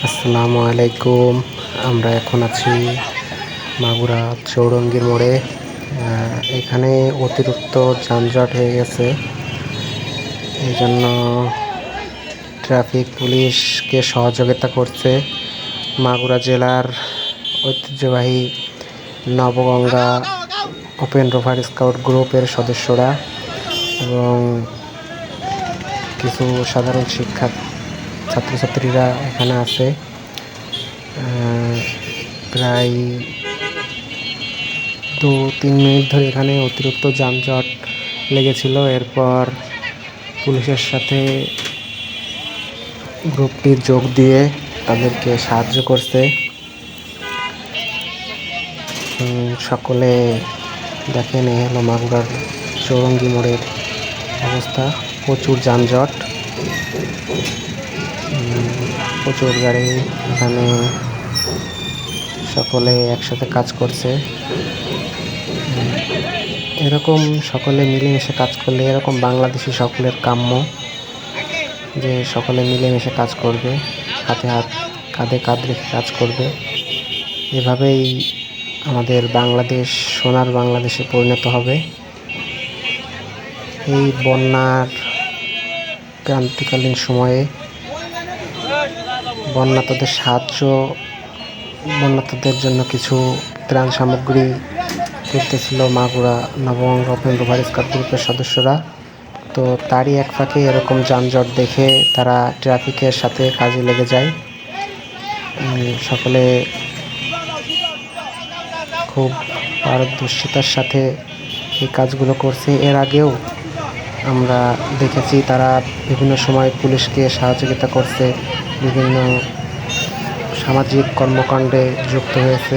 আসসালামু আলাইকুম। আমরা এখন আছি মাগুরা চৌরঙ্গীর মোড়ে। এখানে অতিরিক্ত যানজট হয়ে গেছে, এই জন্য ট্রাফিক পুলিশকে সহযোগিতা করছে মাগুরা জেলার ঐতিহ্যবাহী নবগঙ্গা ওপেন রোভার স্কাউট গ্রুপের সদস্যরা এবং কিছু সাধারণ ছাত্রছাত্রীরা এখানে আছে। প্রায় 2-3 মিনিট ধরে এখানে অতিরিক্ত যানজট লেগেছিল। এরপর পুলিশের সাথে গ্রুপটি যোগ দিয়ে তাদেরকে সাহায্য করছে। সকলে দেখেন, এই হলো মাগুরার চৌরঙ্গী মোড়ের অবস্থা। প্রচুর যানজট, প্রচুর গাড়ি। এখানে সকলে একসাথে কাজ করছে। এরকম সকলে মিলেমিশে কাজ করলে, এরকম বাংলাদেশি সকলের কাম্য যে সকলে মিলেমিশে কাজ করবে, হাতে হাত কাঁধে কাঁধ রেখে কাজ করবে। এভাবেই আমাদের বাংলাদেশ সোনার বাংলাদেশে পরিণত হবে। এই বন্যার ক্রান্তিকালীন সময়ে বন্যাতদের জন্য কিছু ত্রাণ সামগ্রী করতেছিল Magura Nabaganga open rover scout গ্রুপের সদস্যরা। তো তারই এক ফাঁকে এরকম যানজট দেখে তারা ট্রাফিকের সাথে কাজে লেগে যায়। সকলে খুব পারদর্শিতার সাথে এই কাজগুলো করছে। এর আগেও আমরা দেখেছি তারা বিভিন্ন সময় পুলিশকে সহযোগিতা করছে, বিভিন্ন সামাজিক কর্মকাণ্ডে যুক্ত হয়েছে।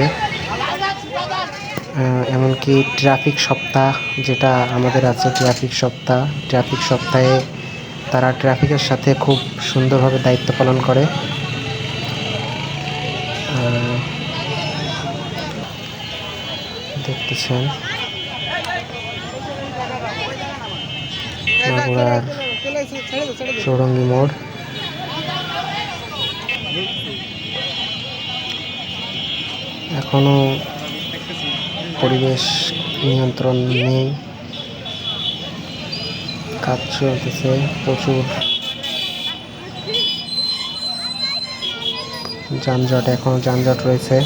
এমনকি ট্রাফিক সপ্তাহ যেটা আমাদের আছে, ট্রাফিক সপ্তাহে তারা ট্রাফিকের সাথে খুব সুন্দরভাবে দায়িত্ব পালন করে। দেখতেছেন মাগুরার চৌরঙ্গী মোড়। এখনো পরিবেশ নিয়ন্ত্রণ নেই, কাজ চলতেছে, প্রচুর এখনো যানজট রয়েছে।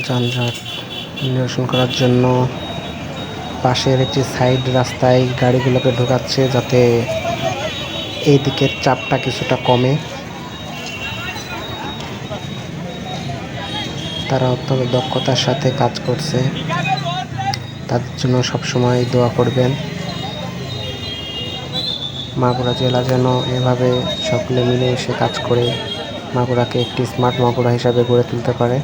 যানজট নিরসন করার জন্য পাশের একটি সাইড রাস্তায় গাড়িগুলোকে ঢোকাচ্ছে, যাতে এই দিকের চাপটা কিছুটা কমে। তারা অত্যন্ত দক্ষতার সাথে কাজ করছে, তাদের জন্য সবসময় দোয়া করবেন। মাগুরা জেলা যেন এভাবে সকলে মিলেমিশে কাজ করে মাগুরাকে একটি স্মার্ট মাগুরা হিসাবে গড়ে তুলতে পারে।